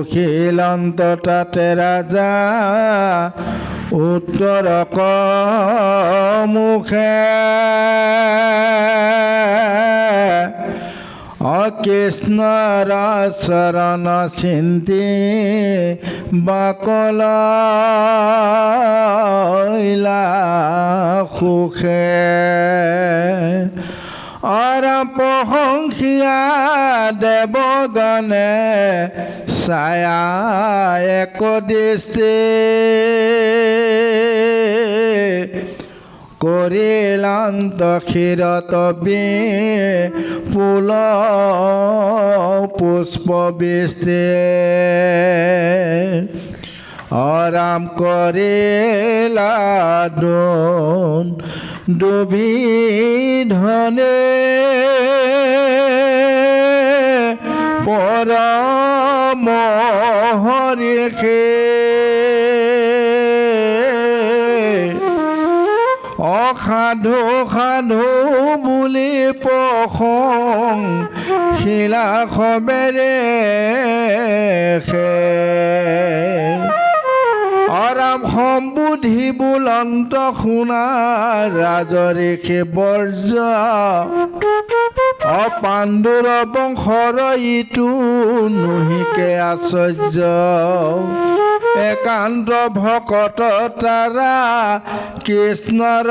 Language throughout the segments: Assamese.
বহিলন্ত তাতে ৰাজা উত্তৰক মুখে কৃষ্ণৰ চৰণ চিন্তি বাকলা সুখে প্ৰশংসিয়া দেৱগণে ছায়া এক দৃষ্টি কৰিলান্ত ক্ষীৰত পুল পুষ্প বৃষ্টি অৰাম কৰিলা দুবিধনে পৰম হৰিষে অসাধু সাধু বুলি প্ৰশংসিলা খবেৰে অৰাম সম্বুধি বুলন্ত শুনা ৰাজৰিষে বৰ্জ অপাণ্ডুৰ বংশৰ ইটো নহিকে আশ্চৰ্য একান্ত ভকত তাৰা কৃষ্ণৰ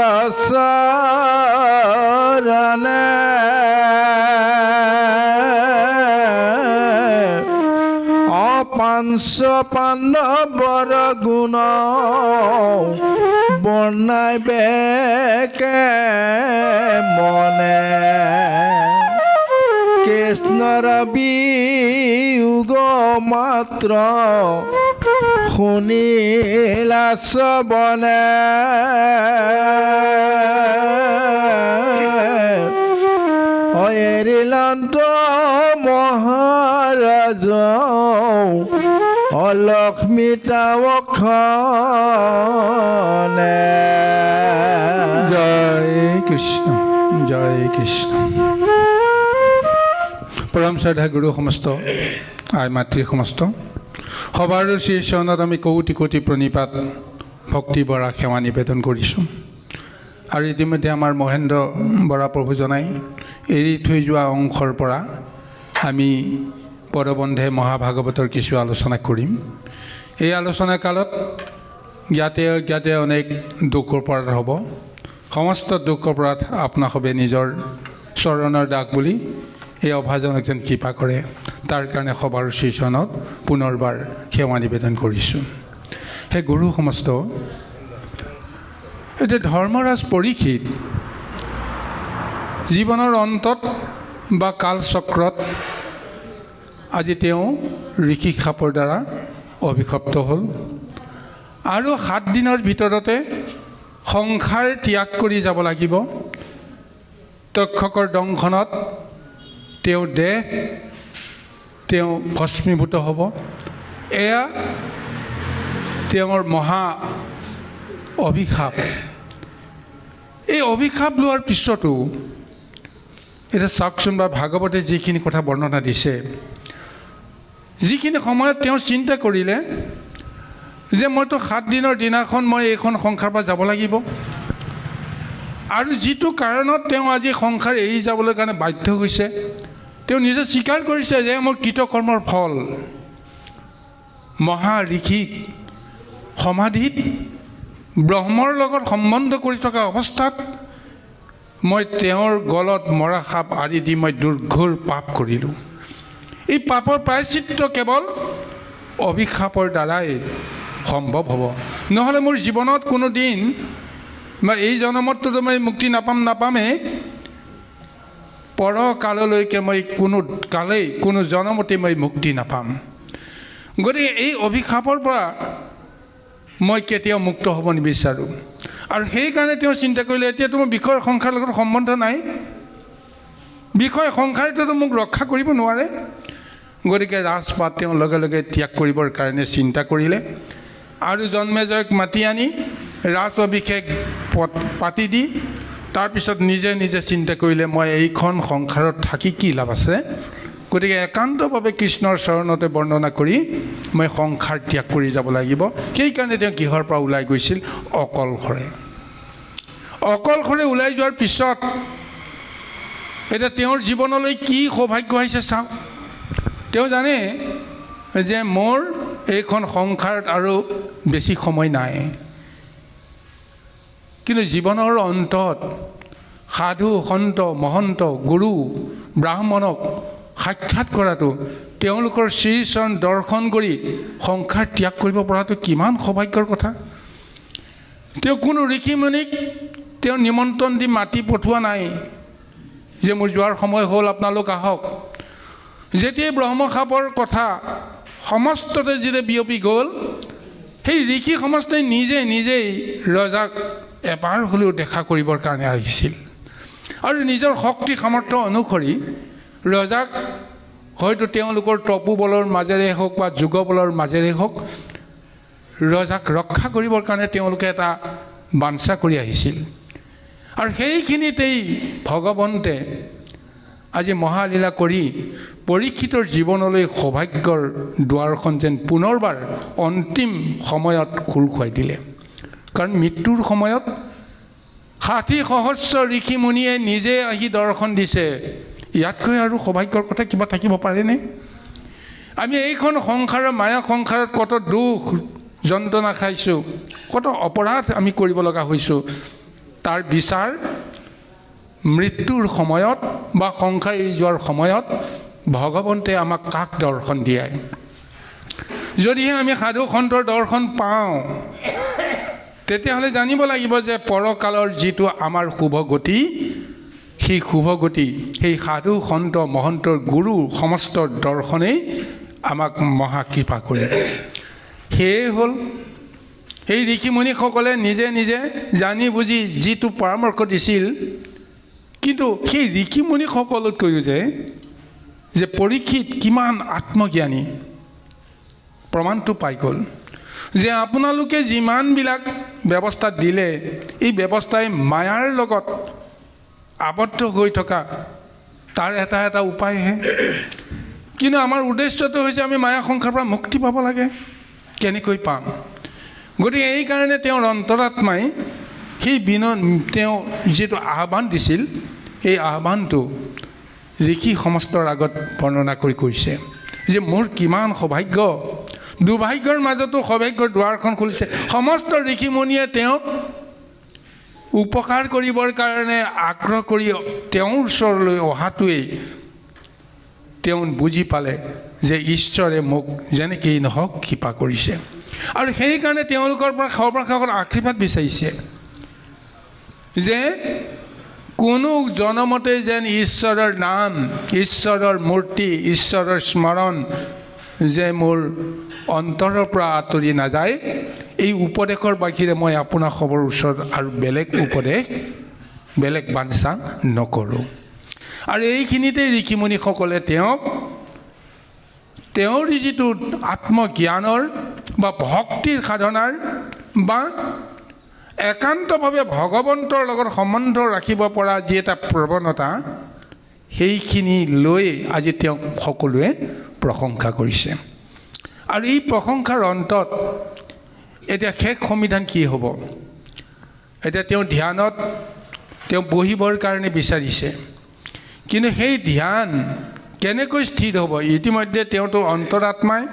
চৰণে পাঞ্চ পাণ্ডৱৰ গুণ বৰ্ণাই বেকে মনে কৃষ্ণৰ বিয়োগ মাত্ৰ শুনিলা শ্ৰৱণে এৰিলন্ত মহাৰাজ অলক্ষ্মিতা বক্ষণে জয় কৃষ্ণ জয় কৃষ্ণ। পৰম শ্ৰদ্ধা গুৰু সমস্ত আই মাতৃ সমস্ত সবাৰ শ্ৰীচৰণত আমি কোটি কোটি প্ৰণিপাত ভক্তি বৰা সেৱা নিবেদন কৰিছোঁ। আৰু ইতিমধ্যে আমাৰ মহেন্দ্ৰ বৰা প্ৰভুজনাই এৰি থৈ যোৱা অংশৰ পৰা আমি পদবন্ধে মহাভাগৱতৰ কিছু আলোচনা কৰিম। এই আলোচনা কালত জ্ঞাতে অনেক দুখ অপৰাধ হ'ব। সমস্ত দুখ অপৰাধ আপোনাসবে নিজৰ চৰণৰ দাগ বুলি এই অভাজনক যেন কৃপা কৰে তাৰ কাৰণে সবাৰ শ্ৰীচৰণত পুনৰবাৰ সেৱা নিবেদন কৰিছোঁ। সেই গুৰু সমস্ত এতিয়া ধৰ্মৰাজ পৰীক্ষিত জীৱনৰ অন্তত বা কালচক্ৰত আজি তেওঁ ঋষি সাপৰ দ্বাৰা অভিশপ্ত হ'ল আৰু 7 দিনৰ ভিতৰতে সংসাৰ ত্যাগ কৰি যাব লাগিব। তক্ষকৰ দংশনত তেওঁ ভস্মীভূত হ'ব। এয়া তেওঁৰ মহা অভিশাপ। এই অভিশাপ লোৱাৰ পিছতো এতিয়া চাওকচোন বা ভাগৱতে যিখিনি কথা বৰ্ণনা দিছে, যিখিনি সময়ত তেওঁ চিন্তা কৰিলে যে মইতো 7 দিনৰ দিনাখন মই এইখন সংসাৰৰ পৰা যাব লাগিব, আৰু যিটো কাৰণত তেওঁ আজি সংসাৰ এৰি যাবলৈ কাৰণে বাধ্য হৈছে, তেওঁ নিজে স্বীকাৰ কৰিছে যে মোৰ কৃতকৰ্মৰ ফল। মহা ঋষিক সমাধিত ব্ৰহ্মৰ লগত সম্বন্ধ কৰি থকা অৱস্থাত মই তেওঁৰ গলত মৰা সাপ আদি দি মই দুৰ্ঘোৰ পাপ কৰিলোঁ। এই পাপৰ প্ৰায়শ্চিত্ত কেৱল অভিশাপৰ দ্বাৰাই সম্ভৱ হ'ব, নহ'লে মোৰ জীৱনত কোনো দিন বা এই জন্মততো মই মুক্তি নাপামেই, পৰকাললৈকে মই কোনো জন্মতে মই মুক্তি নাপাম। গতিকে এই অভিশাপৰ পৰা মই কেতিয়াও মুক্ত হ'ব নিবিচাৰোঁ। আৰু সেইকাৰণে তেওঁ চিন্তা কৰিলে এতিয়াতো মোৰ বিষয় সংসাৰৰ লগত সম্বন্ধ নাই, বিষয় সংসাৰেতো মোক ৰক্ষা কৰিব নোৱাৰে। গতিকে ৰাজপাত তেওঁ লগে লগে ত্যাগ কৰিবৰ কাৰণে চিন্তা কৰিলে আৰু জন্মেজয়ক মাতি আনি ৰাজ অভিষেক পাতি দি তাৰপিছত নিজে নিজে চিন্তা কৰিলে মই এইখন সংসাৰত থাকি কি লাভ আছে, গতিকে একান্তভাৱে কৃষ্ণৰ চৰণতে বৰ্ণনা কৰি মই সংসাৰ ত্যাগ কৰি যাব লাগিব। সেইকাৰণে তেওঁ গৃহৰ পৰা ওলাই গৈছিল অকলশৰে ওলাই যোৱাৰ পিছত এতিয়া তেওঁৰ জীৱনলৈ কি সৌভাগ্য আহিছে চাওক। তেওঁ জানে যে মোৰ এইখন সংসাৰত আৰু বেছি সময় নাই, কিন্তু জীৱনৰ অন্তত সাধু সন্ত মহন্ত গুৰু ব্ৰাহ্মণক সাক্ষাৎ কৰাটো, তেওঁলোকৰ শ্ৰীচৰণ দৰ্শন কৰি সংসাৰ ত্যাগ কৰিব পৰাটো কিমান সৌভাগ্যৰ কথা। তেওঁ কোনো ঋষিমুনিক তেওঁ নিমন্ত্ৰণ দি মাতি পঠোৱা নাই যে মোৰ যোৱাৰ সময় হ'ল, আপোনালোক আহক। যেতিয়াই ব্ৰহ্মশাপৰ কথা সমস্ততে যেতিয়া বিয়পি গ'ল, সেই ঋষি সমস্তই নিজেই ৰজাক এবাৰ হ'লেও দেখা কৰিবৰ কাৰণে আহিছিল আৰু নিজৰ শক্তি সামৰ্থ্য অনুসৰি ৰজাক হয়তো তেওঁলোকৰ তপোবলৰ মাজেৰে হওক বা যোগবলৰ মাজেৰে হওক ৰজাক ৰক্ষা কৰিবৰ কাৰণে তেওঁলোকে এটা বাঞ্ছা কৰি আহিছিল। আৰু সেইখিনিতেই ভগৱন্তে আজি মহালীলা কৰি পৰীক্ষিতৰ জীৱনলৈ সৌভাগ্যৰ দুৱাৰখন যেন পুনৰবাৰ অন্তিম সময়ত খোল খুৱাই দিলে। কাৰণ মৃত্যুৰ সময়ত ৬০ সহস্ৰ ঋষি মুনিয়ে নিজে আহি দৰ্শন দিছে। ইয়াতকৈ আৰু সৌভাগ্যৰ কথা কিবা থাকিব পাৰেনে? আমি এইখন সংসাৰৰ মায়া সংসাৰত কত দুখ যন্ত্ৰণা খাইছোঁ, কত অপৰাধ আমি কৰিব লগা হৈছোঁ। তাৰ বিচাৰ মৃত্যুৰ সময়ত বা সংসাৰ এৰি যোৱাৰ সময়ত ভগৱন্তে আমাক কাক দৰ্শন দিয়ায়। যদিহে আমি সাধু সন্তৰ দৰ্শন পাওঁ, তেতিয়াহ'লে জানিব লাগিব যে পৰকালৰ যিটো আমাৰ শুভ গতি, সেই শুভ গতি সেই সাধু সন্ত মহন্তৰ গুৰু সমস্ত দৰ্শনেই আমাক মহাকৃপা কৰিব। সেয়ে হ'ল এই ঋষিমুনিসকলে নিজে জানি বুজি যিটো পৰামৰ্শ দিছিল, কিন্তু সেই ঋষিমুনিসকলতকৈও যে পৰীক্ষিত কিমান আত্মজ্ঞানী প্ৰমাণটো পাই গ'ল যে আপোনালোকে যিমানবিলাক ব্যৱস্থা দিলে, এই ব্যৱস্থাই মায়াৰ লগত আবদ্ধ হৈ থকা তাৰ এটা উপায়হে। কিন্তু আমাৰ উদ্দেশ্যটো হৈছে আমি মায়া সংসাৰৰ পৰা মুক্তি পাব লাগে। কেনেকৈ পাম? গতিকে এইকাৰণে তেওঁৰ অন্তৰাত্মাই সেই তেওঁ যিটো আহ্বান দিছিল, এই আহ্বানটো ঋষি সমস্তৰ আগত বৰ্ণনা কৰি কৈছে যে মোৰ কিমান সৌভাগ্য, দুৰ্ভাগ্যৰ মাজতো সৌভাগ্যৰ দুৱাৰখন খুলিছে। সমস্ত ঋষিমুনিয়ে তেওঁক উপকাৰ কৰিবৰ কাৰণে আগ্ৰহ কৰি তেওঁৰ ওচৰলৈ অহাটোৱেই তেওঁ বুজি পালে যে ঈশ্বৰে মোক যেনেকেই নহওক কৃপা কৰিছে। আৰু সেইকাৰণে তেওঁলোকৰ পৰা সৰ্বসাগৰ আশীৰ্বাদ বিচাৰিছে যে কোনো জনমতে যেন ঈশ্বৰৰ নাম, ঈশ্বৰৰ মূৰ্তি, ঈশ্বৰৰ স্মৰণ যে মোৰ অন্তৰৰ পৰা আঁতৰি নাযায়। এই উপদেশৰ বাহিৰে মই আপোনাৰ খবৰ ওচৰত আৰু বেলেগ বাঞ্ছা নকৰোঁ। আৰু এইখিনিতে ঋষিমুনিসকলে তেওঁৰ যিটো আত্মজ্ঞানৰ বা ভক্তিৰ সাধনাৰ বা একান্তভাৱে ভগৱন্তৰ লগত সম্বন্ধ ৰাখিব পৰা যি এটা প্ৰৱণতা, সেইখিনি লৈ আজি তেওঁক সকলোৱে প্ৰশংসা কৰিছে। আৰু এই প্ৰশংসাৰ অন্তত এতিয়া শেষ সমিধান কি হ'ব? এতিয়া তেওঁ ধ্যানত বহিবৰ কাৰণে বিচাৰিছে, কিন্তু সেই ধ্যান কেনেকৈ স্থিৰ হ'ব? ইতিমধ্যে তেওঁতো অন্তৰাত্মাই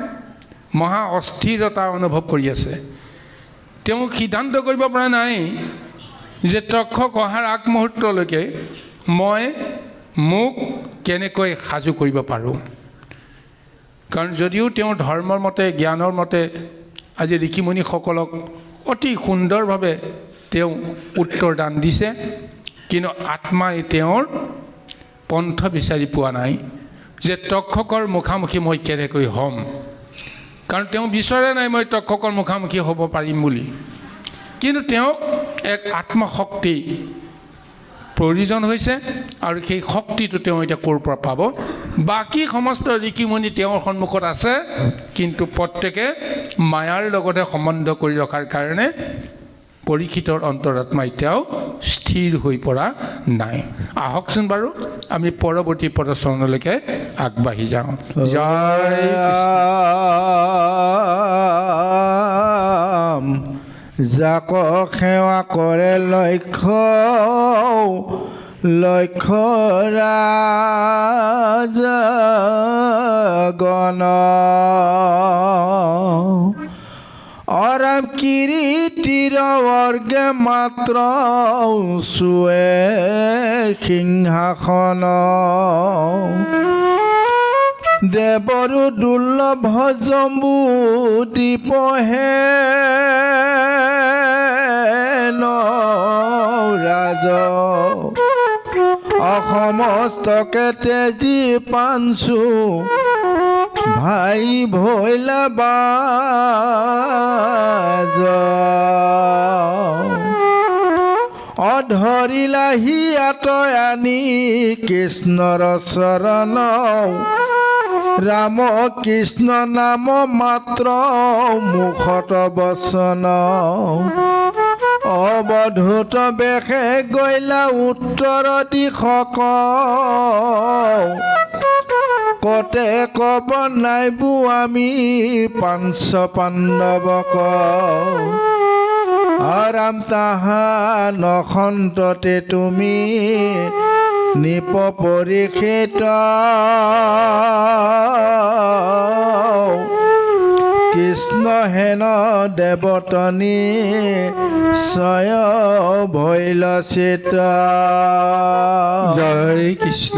মহা অস্থিৰতা অনুভৱ কৰি আছে। তেওঁ সিদ্ধান্ত কৰিব পৰা নাই যে তক্ষক অহাৰ আগমুহূৰ্তলৈকে মোক কেনেকৈ সাজু কৰিব পাৰোঁ। কাৰণ যদিও তেওঁ ধৰ্মৰ মতে জ্ঞানৰ মতে আজি ঋষিমুনিসকলক অতি সুন্দৰভাৱে তেওঁ উত্তৰ দান দিছে, কিন্তু আত্মাই তেওঁৰ পন্থ বিচাৰি পোৱা নাই যে তক্ষকৰ মুখামুখি মই কেনেকৈ হ'ম। কাৰণ তেওঁ বিচৰা নাই মই তক্ষকৰ মুখামুখি হ'ব পাৰিম বুলি, কিন্তু তেওঁক এক আত্মশক্তি প্ৰয়োজন হৈছে। আৰু সেই শক্তিটো তেওঁ এতিয়া ক'ৰ পৰা পাব? বাকী সমস্ত ঋষিমুনি তেওঁৰ সন্মুখত আছে, কিন্তু প্ৰত্যেকে মায়াৰ লগতে সম্বন্ধ কৰি ৰখাৰ কাৰণে পৰীক্ষিতৰ অন্তৰাত্মা এতিয়াও স্থিৰ হৈ পৰা নাই। আহকচোন বাৰু আমি পৰৱৰ্তী পদচৰণলৈকে আগবাঢ়ি যাওঁ। জয় ৰাম যাক সেৱা কৰে লক্ষ্য ৰাজগণ অৰাম কিৰীটিৰ বৰ্গে মাত্ৰ চুৱে সিংহাসন দেৱৰো দুৰ্লভ জম্বু দীপহে ৰাজ অসমস্তকে তেজি পাঞ্চু ভাই ভৈলা বাজ অধৰিলাহি আতই আনি কৃষ্ণৰ চৰণ ৰাম কৃষ্ণ নাম মাত্ৰ মুখত বচন অৱধূত বেশে গৈলা উত্তৰ দিশক কতে কব নাইবো আমি পাঞ্চ পাণ্ডৱক আৰাম তাহা নখন্ততে তুমি নিপ পৰীক্ষিত কৃষ্ণ হেন দেৱতনী স্বয় ভৈল চিত। জয় কৃষ্ণ।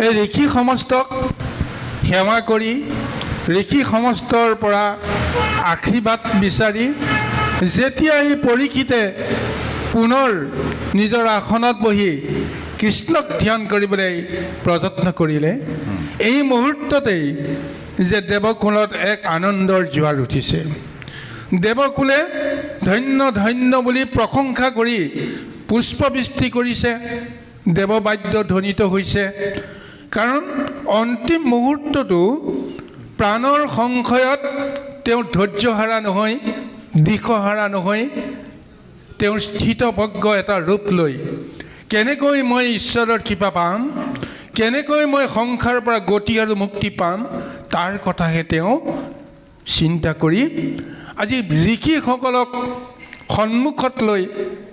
এই ঋষি সমস্তক সেৱা কৰি ঋষি সমস্তৰ পৰা আশীৰ্বাদ বিচাৰি যেতিয়া এই পৰীক্ষিতে পুনৰ নিজৰ আসনত বহি কৃষ্ণক ধ্যান কৰিবলৈ প্ৰযত্ন কৰিলে, এই মুহূৰ্ততেই যে দেৱকুলত এক আনন্দৰ জোৱাৰ উঠিছে। দেৱকুলে ধন্য ধন্য বুলি প্ৰশংসা কৰি পুষ্পবৃষ্টি কৰিছে, দেৱবাদ্য ধ্বনিত হৈছে। কাৰণ অন্তিম মুহূৰ্তটো প্ৰাণৰ সংশয়ত তেওঁ ধৈৰ্যহাৰা নহয়, দিশহাৰা নহয়, তেওঁৰ স্থিতপ্ৰজ্ঞ এটা ৰূপ লৈ কেনেকৈ মই ঈশ্বৰৰ কৃপা পাম, কেনেকৈ মই সংসাৰৰ পৰা গতি আৰু মুক্তি পাম, তাৰ কথাহে তেওঁ চিন্তা কৰি আজি ঋষিসকলক সন্মুখত লৈ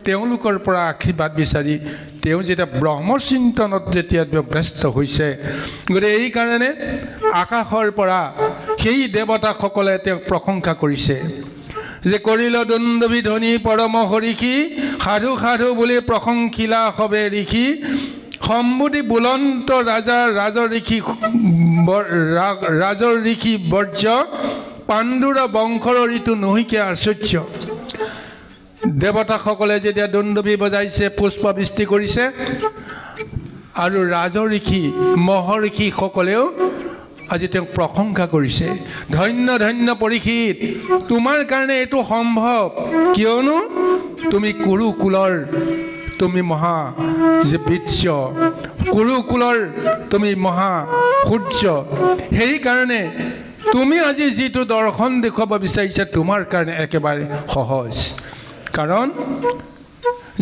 তেওঁলোকৰ পৰা আশীৰ্বাদ বিচাৰি তেওঁ যেতিয়া ব্ৰহ্মচিন্তনত যেতিয়া ব্যস্ত হৈছে, গতিকে এইকাৰণে আকাশৰ পৰা সেই দেৱতাসকলে তেওঁক প্ৰশংসা কৰিছে যে কৰিল দুন্দুভি ধ্বনি পৰম হৰিষি সাধু সাধু বুলি প্ৰশংসিলা সবে ঋষি সম্বুধি বুলন্ত ৰাজৰ ঋষি বৰ্য পাণ্ডুৰ বংশৰ ঋতু নহিকে আশ্চৰ্য। দেৱতাসকলে যেতিয়া দুন্দুভি বজাইছে, পুষ্পবৃষ্টি কৰিছে, আৰু ৰাজঋষি মহৰ্ষিসকলেও আজি তেওঁক প্ৰশংসা কৰিছে। ধন্য ধন্য পৰীক্ষিত, তোমাৰ কাৰণে এইটো সম্ভৱ, কিয়নো তুমি কুৰুকুলৰ তুমি মহা বীৰ্য, কুৰুকুলৰ তুমি মহা সূৰ্য। সেইকাৰণে তুমি আজি যিটো দৰ্শন দেখুৱাব বিচাৰিছা তোমাৰ কাৰণে একেবাৰে সহজ। কাৰণ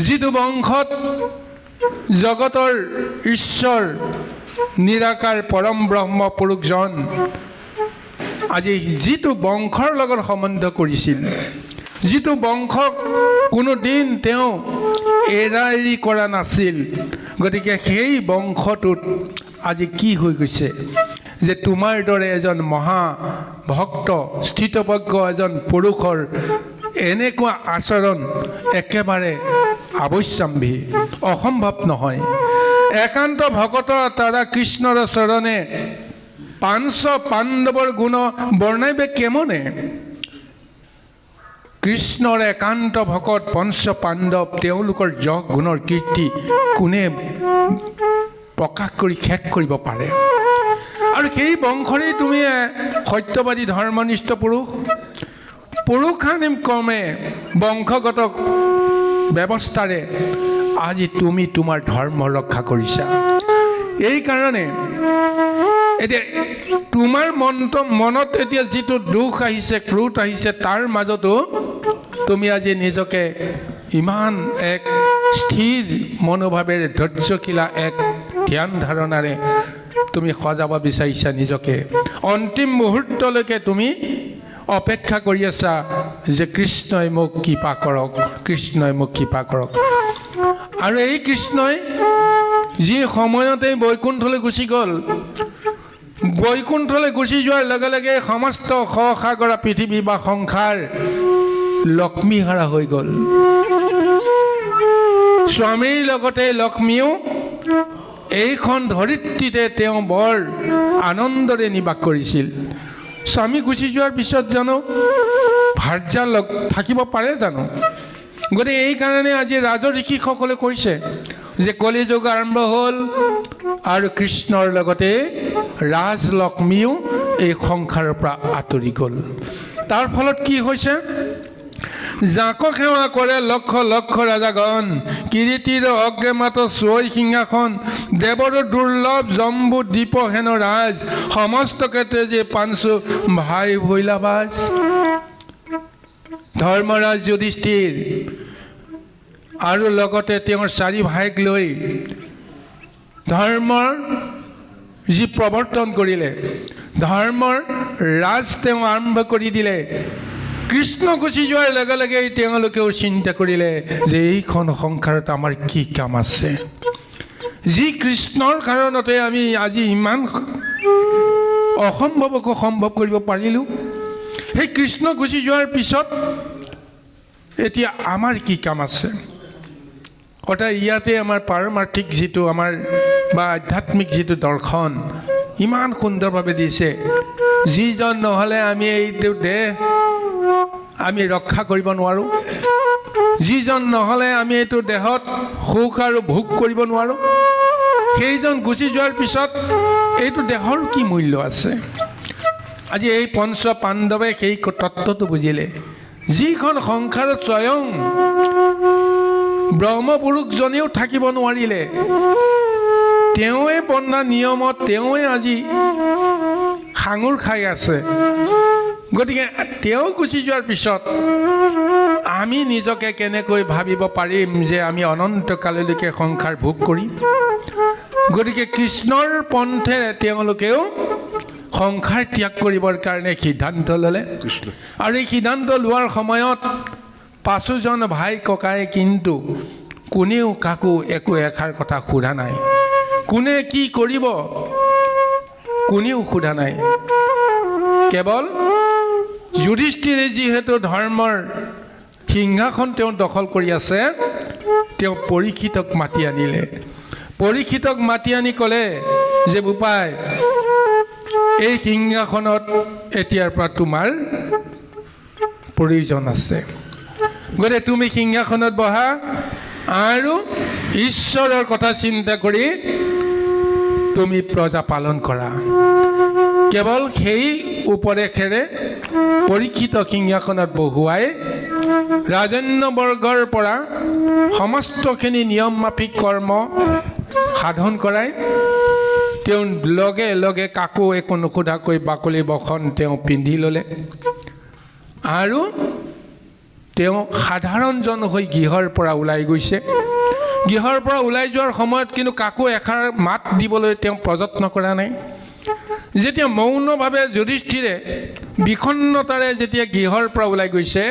যিটো বংশত জগতৰ ঈশ্বৰ নিৰাকাৰ পৰম ব্ৰহ্ম পুৰুষজন আজি যিটো বংশৰ লগত সম্বন্ধ কৰিছিল, যিটো বংশক কোনোদিন তেওঁ এৰা এৰি কৰা নাছিল, গতিকে সেই বংশটোত আজি কি হৈ গৈছে যে তোমাৰ দৰে এজন মহাভক্ত স্থিতপ্ৰজ্ঞ এজন পুৰুষৰ এনেকুৱা আচৰণ একেবাৰে আৱশ্যম্বী, অসম্ভৱ নহয়। একান্ত ভকত তাৰা কৃষ্ণৰ চৰণে পাঞ্চ পাণ্ডৱৰ গুণ বৰ্ণাইবে কেমনে। কৃষ্ণৰ একান্ত ভকত পঞ্চ পাণ্ডৱ, তেওঁলোকৰ যশ গুণৰ কীৰ্তি কোনে প্ৰকাশ কৰি শেষ কৰিব পাৰে। আৰু সেই বংশৰেই তুমি সত্যবাদী ধৰ্মনিষ্ঠ পুৰুষানিম ক্ৰমে বংশগত ব্যৱস্থাৰে আজি তুমি তোমাৰ ধৰ্ম ৰক্ষা কৰিছা। এইকাৰণে এতিয়া তোমাৰ মনত এতিয়া যিটো দুখ আহিছে, ক্ৰোধ আহিছে, তাৰ মাজতো তুমি আজি নিজকে ইমান এক স্থিৰ মনোভাৱেৰে ধৈৰ্যশীলা এক ধ্যান ধাৰণাৰে তুমি সজাব বিচাৰিছা নিজকে অন্তিম মুহূৰ্তলৈকে তুমি অপেক্ষা কৰি আছা যে কৃষ্ণই মোক কৃপা কৰক কৃষ্ণই মোক কৃপা কৰক আৰু এই কৃষ্ণই যি সময়তে বৈকুণ্ঠলৈ গুচি গ'ল বৈকুণ্ঠলৈ গুচি যোৱাৰ লগে লগে সমস্ত সাগৰা পৃথিৱী বা সংসাৰ লক্ষ্মীহাৰা হৈ গ'ল স্বামীৰ লগতে লক্ষ্মীও এইখন ধৰিত্ৰীতে তেওঁ বৰ আনন্দৰে নিবাস কৰিছিল স্বামী গুচি যোৱাৰ পিছত জানো ভাৰ্যা লগ থাকিব পাৰে জানো গতিকে এইকাৰণে আজি ৰাজঋষিসকলে কৈছে যে কলিযুগ আৰম্ভ হ'ল আৰু কৃষ্ণৰ লগতে ৰাজলক্ষ্মীও এই সংসাৰৰ পৰা আঁতৰি গ'ল তাৰ ফলত কি হৈছে যাকক সেৱা কৰে লক্ষ লক্ষ ৰাজাগণ কিৰীতিৰ অগ্ৰে মাত চৈ সিংহাসন দেৱৰ দুৰ্লভ জম্বু দ্বীপ হেন ৰাজ সমস্তকে তেজে পাঞ্চু ভাই ভৈলাবাজ ধৰ্মৰাজ যুধিষ্ঠিৰ আৰু লগতে তেওঁৰ চাৰি ভাইক লৈ ধৰ্মৰ যি প্ৰৱৰ্তন কৰিলে ধৰ্মৰ ৰাজ তেওঁ আৰম্ভ কৰি দিলে কৃষ্ণ গুচি যোৱাৰ লগে লগে তেওঁলোকেও চিন্তা কৰিলে যে এইখন সংসাৰত আমাৰ কি কাম আছে যি কৃষ্ণৰ কাৰণতে আমি আজি ইমান অসম্ভৱকো সম্ভৱ কৰিব পাৰিলোঁ সেই কৃষ্ণ গুচি যোৱাৰ পিছত এতিয়া আমাৰ কি কাম আছে অৰ্থাৎ ইয়াতে আমাৰ পাৰমাৰ্থিক যিটো আমাৰ বা আধ্যাত্মিক যিটো দৰ্শন ইমান সুন্দৰভাৱে দিছে যিজন নহ'লে আমি এইটো দেহ আমি ৰক্ষা কৰিব নোৱাৰোঁ যিজন নহ'লে আমি এইটো দেহত সুখ আৰু ভোগ কৰিব নোৱাৰোঁ সেইজন গুচি যোৱাৰ পিছত এইটো দেহৰ কি মূল্য আছে আজি এই পঞ্চ পাণ্ডৱে সেই তত্ত্বটো বুজিলে যিখন সংসাৰত স্বয়ং ব্ৰহ্মপুৰুষজনেও থাকিব নোৱাৰিলে তেওঁৱে বন্ধা নিয়মত তেওঁৱে আজি সাঙুৰ খাই আছে গতিকে তেওঁ গুচি যোৱাৰ পিছত আমি নিজকে কেনেকৈ ভাবিব পাৰিম যে আমি অনন্তকাললৈকে সংসাৰ ভোগ কৰিম গতিকে কৃষ্ণৰ পন্থেৰে তেওঁলোকেও সংসাৰ ত্যাগ কৰিবৰ কাৰণে সিদ্ধান্ত ল'লে আৰু এই সিদ্ধান্ত লোৱাৰ সময়ত পাঁচোজন ভাই ককাই কিন্তু কোনেও কাকো একো এষাৰ কথা সোধা নাই কোনে কি কৰিব কোনেও সোধা নাই কেৱল যুধিষ্ঠিৰে যিহেতু ধৰ্মৰ সিংহাসন তেওঁ দখল কৰি আছে তেওঁ পৰীক্ষিতক মাতি আনিলে পৰীক্ষিতক মাতি আনি ক'লে যে বোপাই এই সিংহাসনত এতিয়াৰ পৰা তোমাৰ প্ৰয়োজন আছে গতিকে তুমি সিংহাসনত বহা আৰু ঈশ্বৰৰ কথা চিন্তা কৰি তুমি প্ৰজা পালন কৰা কেৱল সেই উপদেশেৰে পৰীক্ষিত সিংহাসনত বহুৱাই ৰাজন্যবৰ্গৰ পৰা সমস্তখিনি নিয়ম মাফিক কৰ্ম সাধন কৰাই তেওঁ লগে লগে কাকো একো নুসোধাকৈ বাকলি বসন তেওঁ পিন্ধি ল'লে আৰু তেওঁ সাধাৰণজন হৈ গৃহৰ পৰা ওলাই গৈছে গৃহৰ পৰা ওলাই যোৱাৰ সময়ত কিন্তু কাকো এষাৰ মাত দিবলৈ তেওঁ প্ৰযত্ন কৰা নাই যেতিয়া মৌনভাৱে যুধিষ্ঠিৰে বিষণ্ণতাৰে যেতিয়া গৃহৰ পৰা ওলাই গৈছে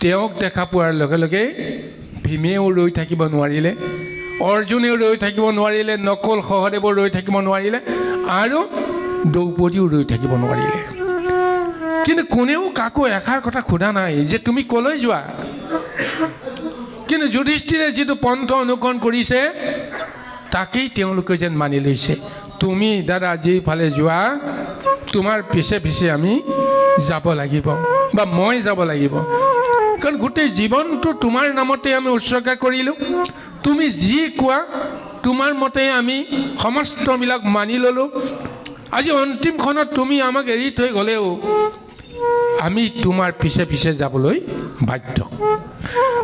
তেওঁক দেখা পোৱাৰ লগে লগে ভীমেও ৰৈ থাকিব নোৱাৰিলে অৰ্জুনেও ৰৈ থাকিব নোৱাৰিলে নকুল সহদেৱো ৰৈ থাকিব নোৱাৰিলে আৰু দ্ৰৌপদীও ৰৈ থাকিব নোৱাৰিলে কিন্তু কোনেও কাকো এষাৰ কথা সোধা নাই যে তুমি ক'লৈ যোৱা কিন্তু যুধিষ্ঠিৰে যিটো পন্থ অনুকৰণ কৰিছে তাকেই তেওঁলোকে যেন মানি লৈছে তুমি দাদা যিফালে যোৱা তোমাৰ পিছে পিছে আমি যাব লাগিব বা মই যাব লাগিব কাৰণ গোটেই জীৱনটো তোমাৰ নামতে আমি উৎসৰ্গা কৰিলোঁ তুমি যি কোৱা তোমাৰ মতে আমি সমস্তবিলাক মানি ল'লোঁ আজি অন্তিমখনত তুমি আমাক এৰি থৈ গ'লেও আমি তোমাৰ পিছে পিছে যাবলৈ বাধ্য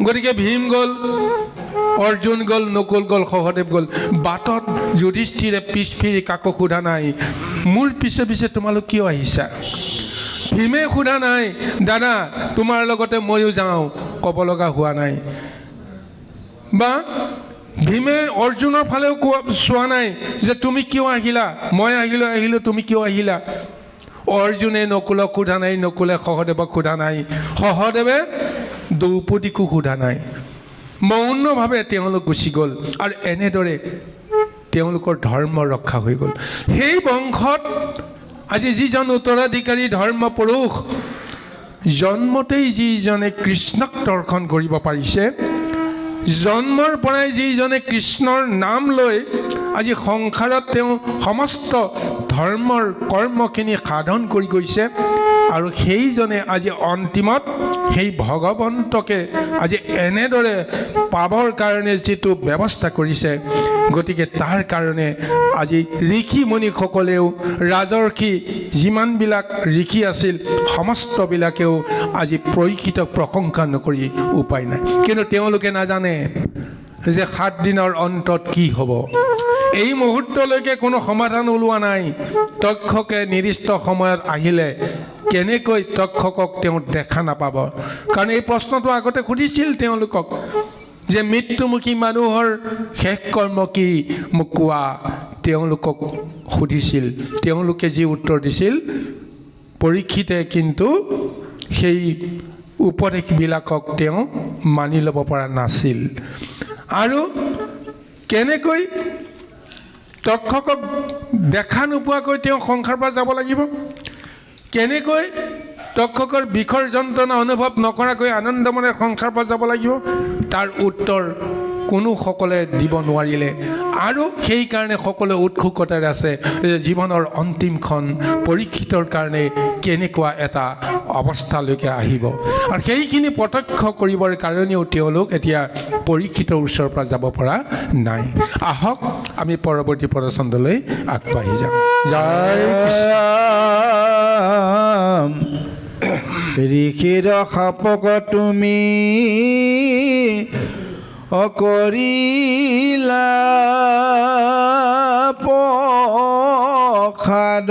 গতিকে ভীম গ'ল অৰ্জুন গ'ল নকুল গ'ল সহদেৱ গ'ল বাটত যুধিষ্ঠিৰে পিছ ফিৰি কাকো সোধা নাই মোৰ পিছে পিছে তোমালোক কিয় আহিছা ভীমে সোধা নাই দাদা তোমাৰ লগতে ময়ো যাওঁ ক'ব লগা হোৱা নাই বা ভীমে অৰ্জুনৰ ফালেও চোৱা নাই যে তুমি কিয় আহিলা মই আহিলোঁ তুমি কিয় আহিলা অৰ্জুনে নকুলক সোধা নাই নকুলে সহদেৱক সোধা নাই সহদেৱে দ্ৰৌপদীকো সোধা নাই মৌনভাৱে তেওঁলোক গুচি গ'ল আৰু এনেদৰে তেওঁলোকৰ ধৰ্ম ৰক্ষা হৈ গ'ল সেই বংশত আজি যিজন উত্তৰাধিকাৰী ধৰ্ম পুৰুষ জন্মতেই যিজনে কৃষ্ণক দৰ্শন কৰিব পাৰিছে জন্মৰ পৰাই যিজনে কৃষ্ণৰ নাম লৈ আজি সংসাৰত তেওঁ সমস্ত ধৰ্মৰ কৰ্মখিনি সাধন কৰি গৈছে আৰু সেইজনে আজি অন্তিমত সেই ভগৱন্তকে আজি এনেদৰে পাবৰ কাৰণে যিটো ব্যৱস্থা কৰিছে গতিকে তাৰ কাৰণে আজি ঋষি মুনিসকলেও ৰাজৰ্ষি যিমানবিলাক ঋষি আছিল সমস্তবিলাকেও আজি পৰীক্ষিতক প্ৰশংসা নকৰি উপায় নাই কিন্তু তেওঁলোকে নাজানে যে 7 দিনৰ অন্তত কি হ'ব এই মুহূৰ্তলৈকে কোনো সমাধান ওলোৱা নাই তক্ষকে নিৰ্দিষ্ট সময়ত আহিলে কেনেকৈ তক্ষকক তেওঁ দেখা নাপাব কাৰণ এই প্ৰশ্নটো আগতে সুধিছিল তেওঁলোকক যে মৃত্যুমুখী মানুহৰ শেষ কৰ্ম কি মোক কোৱা তেওঁলোকক সুধিছিল তেওঁলোকে যি উত্তৰ দিছিল পৰীক্ষিতে কিন্তু সেই উপদেশবিলাকক তেওঁ মানি ল'ব পৰা নাছিল আৰু কেনেকৈ তক্ষকক দেখা নোপোৱাকৈ তেওঁ সংসাৰৰ পৰা যাব লাগিব কেনেকৈ তক্ষকৰ বিষৰ যন্ত্ৰণা অনুভৱ নকৰাকৈ আনন্দমনে সংসাৰৰ পৰা যাব লাগিব তাৰ উত্তৰ কোনো সকলে দিব নোৱাৰিলে আৰু সেইকাৰণে সকলো উৎসুকতাৰে আছে যে জীৱনৰ অন্তিমখন পৰীক্ষিতৰ কাৰণে কেনেকুৱা এটা অৱস্থালৈকে আহিব আৰু সেইখিনি প্ৰত্যক্ষ কৰিবৰ কাৰণেও তেওঁলোক এতিয়া পৰীক্ষিতৰ ওচৰৰ পৰা যাব পৰা নাই আহক আমি পৰৱৰ্তী প্ৰদৰ্শনলৈ আগবাঢ়ি যাম জয় কৃষ্ণ ঋষিৰ সাপক তুমি অকৰিলা পখাদ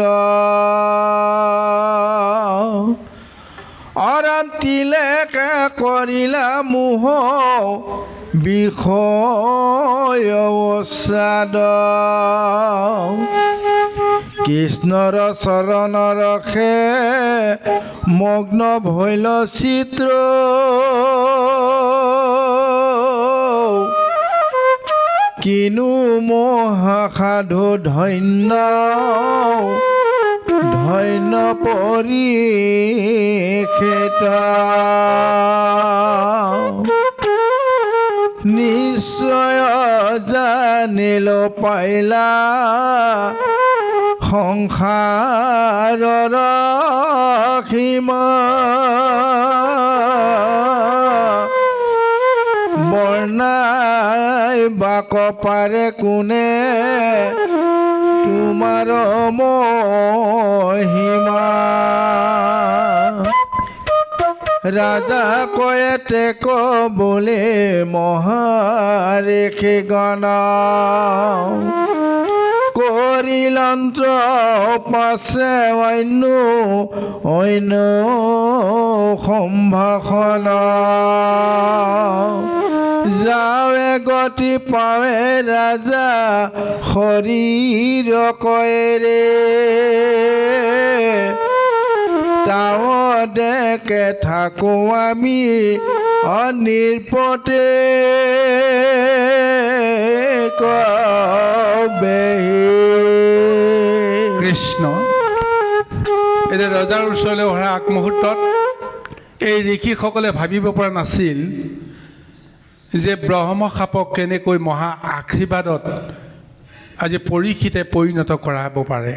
অৰান্তিলেকে কৰিলা মোহ বিষয় অৱসাদ কৃষ্ণৰ চৰণ ৰখে মগ্ন ভৈল চিত্ৰ কিনো মহাসাধু ধন্য ধন্য পৰিক্ষেত নিশ্চয় জানিল পাইলা সংসাৰৰ সীমা বৰ্ণাই বাক পাৰে কোনে তোমাৰ মহিমা ৰাজা কয়ে টেক বোলে মহাৰেষি গণ কৰিলন্ত্ৰ পাছে অন্য সম্ভাষণ যাৱে গতি পাৱে ৰাজা শৰীৰ কয়েৰে তাৱ ডেকে থাকো আমি অনিৰ্পতে কৃষ্ণ এতিয়া ৰজাৰ ওচৰলৈ অহা আগমুহূৰ্তত এই ঋষিসকলে ভাবিব পৰা নাছিল যে ব্ৰহ্ম সাপক কেনেকৈ মহা আশীৰ্বাদত আজি পৰীক্ষিতে পৰিণত কৰাব পাৰে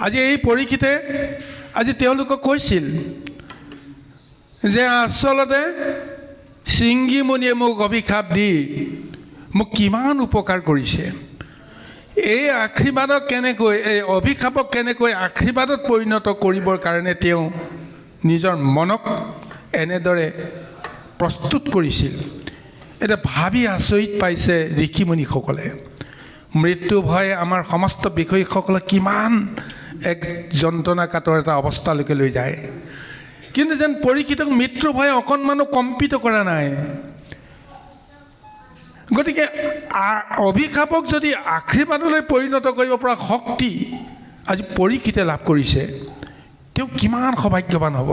আজি এই পৰীক্ষিতে আজি তেওঁলোকক কৈছিল যে আচলতে শৃংগী মুনিয়ে মোক অভিশাপ দি মোক কিমান উপকাৰ কৰিছে এই আশীৰ্বাদক কেনেকৈ এই অভিশাপক কেনেকৈ আশীৰ্বাদত পৰিণত কৰিবৰ কাৰণে তেওঁ নিজৰ মনক এনেদৰে প্ৰস্তুত কৰিছিল এটা ভাবি আচৰিত পাইছে ঋষিমুনিসকলে মৃত্যু ভয় আমাৰ সমস্ত বিষয়সকলে কিমান এক যন্ত্ৰণাকাতৰ এটা অৱস্থালৈকে লৈ যায়। কিন্তু যেন পৰীক্ষিতক মৃত্যু ভয়ে অকণমানো কম্পিত কৰা নাই। গতিকে অভিশাপক যদি আশীৰ্বাদলৈ পৰিণত কৰিব পৰা শক্তি আজি পৰীক্ষিতে লাভ কৰিছে, তেওঁ কিমান সৌভাগ্যৱান হ'ব।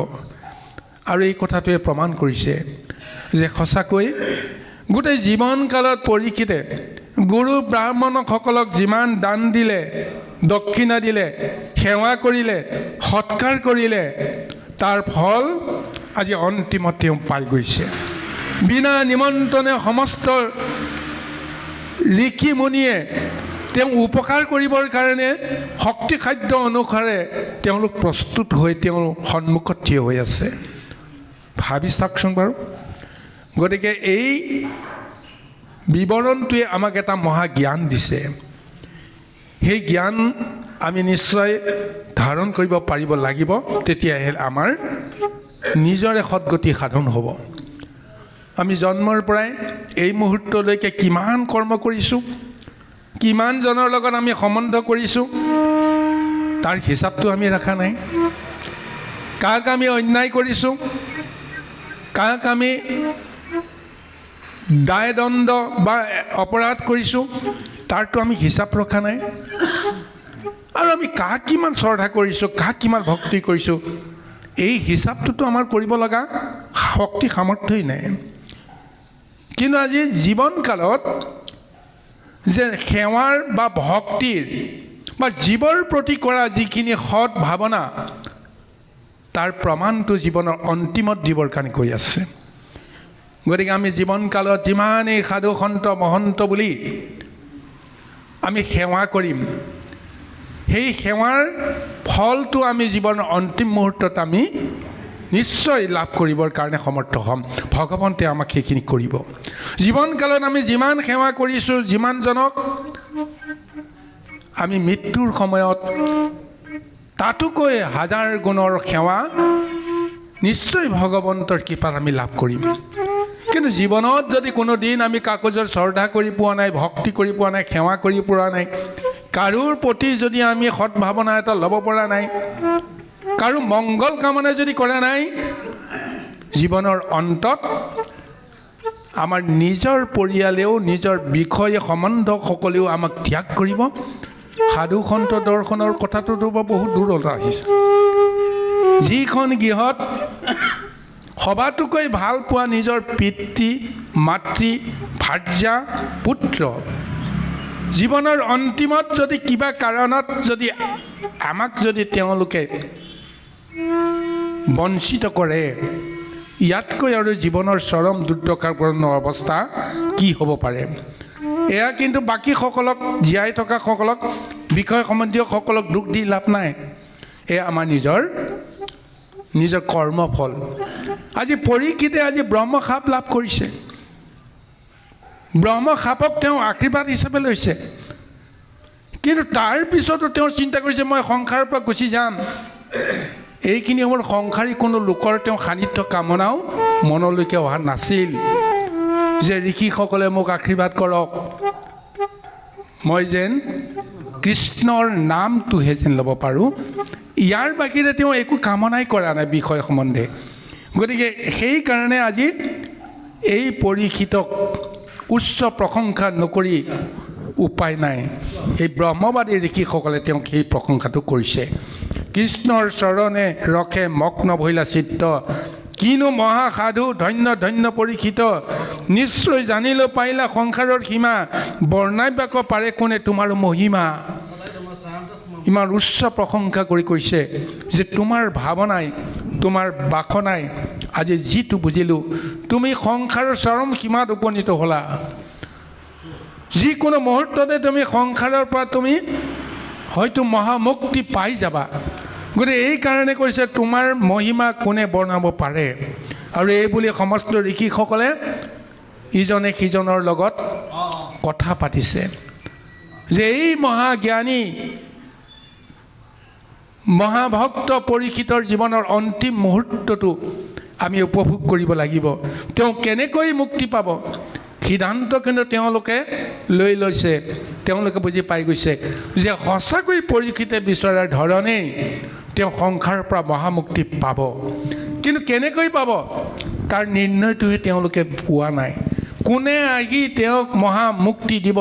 আৰু এই কথাটোৱে প্ৰমাণ কৰিছে যে সঁচাকৈ গোটেই জীৱনকালত পৰীক্ষিতে গুৰু ব্ৰাহ্মণসকলক যিমান দান দিলে, দক্ষিণা দিলে, সেৱা কৰিলে, সৎকাৰ কৰিলে, তাৰ ফল আজি অন্তিমত তেওঁ পাই গৈছে। বিনা নিমন্ত্ৰণে সমস্ত ঋষি মুনিয়ে তেওঁ উপকাৰ কৰিবৰ কাৰণে শক্তি খাদ্য অনুসাৰে তেওঁলোক প্ৰস্তুত হৈ তেওঁৰ সন্মুখত থিয় হৈ আছে। ভাবি চাওকচোন বাৰু। গতিকে এই বিৱৰণটোৱে আমাক এটা মহা জ্ঞান দিছে। সেই জ্ঞান আমি নিশ্চয় ধাৰণ কৰিব পাৰিব লাগিব, তেতিয়াহে আমাৰ নিজৰে সৎগতি সাধন হ'ব। আমি জন্মৰ পৰাই এই মুহূৰ্তলৈকে কিমান কৰ্ম কৰিছোঁ, কিমানজনৰ লগত আমি সম্বন্ধ কৰিছোঁ, তাৰ হিচাপটো আমি ৰখা নাই। কাক আমি অন্যায় কৰিছোঁ, কাক আমি দায় দণ্ড বা অপৰাধ কৰিছোঁ, তাৰতো আমি হিচাপ ৰখা নাই। আৰু আমি কাক কিমান শ্ৰদ্ধা কৰিছোঁ, কাক কিমান ভক্তি কৰিছোঁ, এই হিচাপটোতো আমাৰ কৰিব লগা শক্তি সামৰ্থ্যই নাই। কিন্তু আজি জীৱনকালত যে সেৱাৰ বা ভক্তিৰ বা জীৱৰ প্ৰতি কৰা যিখিনি সৎ ভাৱনা, তাৰ প্ৰমাণটো জীৱনৰ অন্তিমত দিবৰ কাৰণে কৈ আছে। গতিকে আমি জীৱনকালত যিমানেই সাধু সন্ত মহন্ত বুলি আমি সেৱা কৰিম, সেই সেৱাৰ ফলটো আমি জীৱনৰ অন্তিম মুহূৰ্তত আমি নিশ্চয় লাভ কৰিবৰ কাৰণে সমৰ্থ হ'ম। ভগৱন্তে আমাক সেইখিনি কৰিব। জীৱনকালত আমি যিমান সেৱা কৰিছোঁ, যিমানজনক, আমি মৃত্যুৰ সময়ত তাতোকৈ হাজাৰ গুণৰ সেৱা নিশ্চয় ভগৱন্তৰ কৃপাত আমি লাভ কৰিম। কিন্তু জীৱনত যদি কোনো দিন আমি কাকোজৰ শ্ৰদ্ধা কৰি পোৱা নাই, ভক্তি কৰি পোৱা নাই, সেৱা কৰি পোৱা নাই, কাৰোৰ প্ৰতি যদি আমি সৎভাৱনা এটা ল'ব পৰা নাই, কাৰো মংগল কামনা যদি কৰা নাই, জীৱনৰ অন্তত আমাৰ নিজৰ পৰিয়ালেও, নিজৰ বিষয়ে সম্বন্ধসকলেও আমাক ত্যাগ কৰিব। সাধু সন্ত দৰ্শনৰ কথাটোতো বহুত দূৰত আহিছে। যিখন গৃহত সবাতোকৈ ভাল পোৱা নিজৰ পিতৃ, মাতৃ, ভাৰ্যা, পুত্ৰ জীৱনৰ অন্তিমত যদি কিবা কাৰণত যদি আমাক যদি তেওঁলোকে বঞ্চিত কৰে, ইয়াতকৈ আৰু জীৱনৰ চৰম দুৰ্দশাপূৰ্ণ অৱস্থা কি হ'ব পাৰে। এয়া কিন্তু বাকীসকলক, জীয়াই থকাসকলক, বিষয় সম্বন্ধীয়সকলক দুখ দি লাভ নাই। এয়া আমাৰ নিজৰ কৰ্মফল। আজি পৰীক্ষিতে আজি ব্ৰহ্মশাপ লাভ কৰিছে। ব্ৰহ্মশাপক তেওঁ আশীৰ্বাদ হিচাপে লৈছে। কিন্তু তাৰ পিছতো তেওঁ চিন্তা কৰিছে মই সংসাৰৰ পৰা গুচি যাম। এইখিনি সময়ত সংসাৰী কোনো লোকৰ তেওঁ সান্নিধ্য কামনাও মনলৈকে অহা নাছিল যে ঋষিসকলে মোক আশীৰ্বাদ কৰক, মই যেন কৃষ্ণৰ নামটোহে যেন ল'ব পাৰোঁ। ইয়াৰ বাহিৰে তেওঁ একো কামনাই কৰা নাই বিষয় সম্বন্ধে। গতিকে সেইকাৰণে আজি এই পৰীক্ষিতক উচ্চ প্ৰশংসা নকৰি উপায় নাই। এই ব্ৰহ্মবাদী ঋষিসকলে তেওঁক সেই প্ৰশংসাটো কৰিছে। কৃষ্ণৰ চৰণে ৰখে মগ্ন ভৈলা চিত্ত, কিনো মহাসাধু ধন্য ধন্য পৰীক্ষিত, নিশ্চয় জানিলো পাৰিলা সংসাৰৰ সীমা, বৰ্ণাব্যাক পাৰে কোনে তোমাৰ মহিমা। ইমান উচ্চ প্ৰশংসা কৰি কৈছে যে তোমাৰ ভাৱনাই, তোমাৰ বাসনাই আজি যিটো বুজিলোঁ, তুমি সংসাৰৰ চৰম সীমাত উপনীত হ'লা। যিকোনো মুহূৰ্ততে তুমি সংসাৰৰ পৰা তুমি হয়তো মহামুক্তি পাই যাবা। গতিকে এইকাৰণে কৈছে তোমাৰ মহিমা কোনে বৰ্ণাব পাৰে। আৰু এই বুলি সমস্ত ঋষিসকলে ইজনে সিজনৰ লগত কথা পাতিছে যে এই মহাজ্ঞানী মহাভক্ত পৰীক্ষিতৰ জীৱনৰ অন্তিম মুহূৰ্তটো আমি উপভোগ কৰিব লাগিব। তেওঁ কেনেকৈ মুক্তি পাব সিদ্ধান্ত কিন্তু তেওঁলোকে লৈ লৈছে। তেওঁলোকে বুজি পাই গৈছে যে সঁচাকৈ পৰীক্ষিতে বিচৰাৰ ধৰণেই তেওঁ সংসাৰৰ পৰা মহামুক্তি পাব। কিন্তু কেনেকৈ পাব তাৰ নিৰ্ণয়টোহে তেওঁলোকে পোৱা নাই। কোনে আহি তেওঁক মহামুক্তি দিব?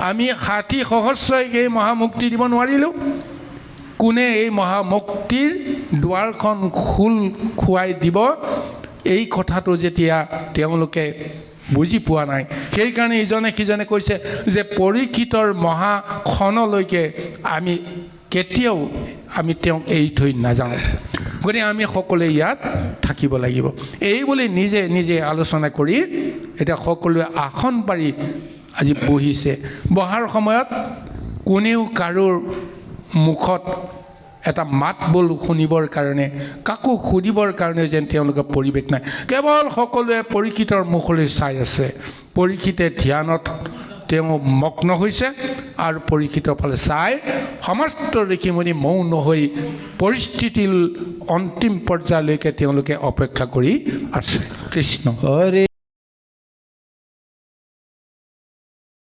আমি 60 সহস্ৰই এই মহামুক্তি দিব নোৱাৰিলোঁ। কোনে এই মহামুক্তিৰ দুৱাৰখন খুৱাই দিব? এই কথাটো যেতিয়া তেওঁলোকে বুজি পোৱা নাই, সেইকাৰণে ইজনে সিজনে কৈছে যে পৰীক্ষিতৰ মহাক্ষণলৈকে আমি কেতিয়াও তেওঁক এৰি থৈ নাযাওঁ, গতিকে আমি সকলোৱে ইয়াত থাকিব লাগিব। এই বুলি নিজে নিজে আলোচনা কৰি এতিয়া সকলোৱে আসন পাৰি আজি বহিছে। বহাৰ সময়ত কোনেও কাৰোৰ মুখত এটা মাত বোল শুনিবৰ কাৰণে, কাকো সুধিবৰ কাৰণে যেন তেওঁলোকৰ পৰিৱেশ নাই। কেৱল সকলোৱে পৰীক্ষিতৰ মুখলৈ চাই আছে। পৰীক্ষিতে ধ্যানত তেওঁ মগ্ন হৈছে আৰু পৰীক্ষিতৰ ফালে চাই সমস্ত ঋষিমুনি মৌন হৈ পৰিস্থিতিৰ অন্তিম পৰ্যায়লৈকে তেওঁলোকে অপেক্ষা কৰি আছে। কৃষ্ণ হৰে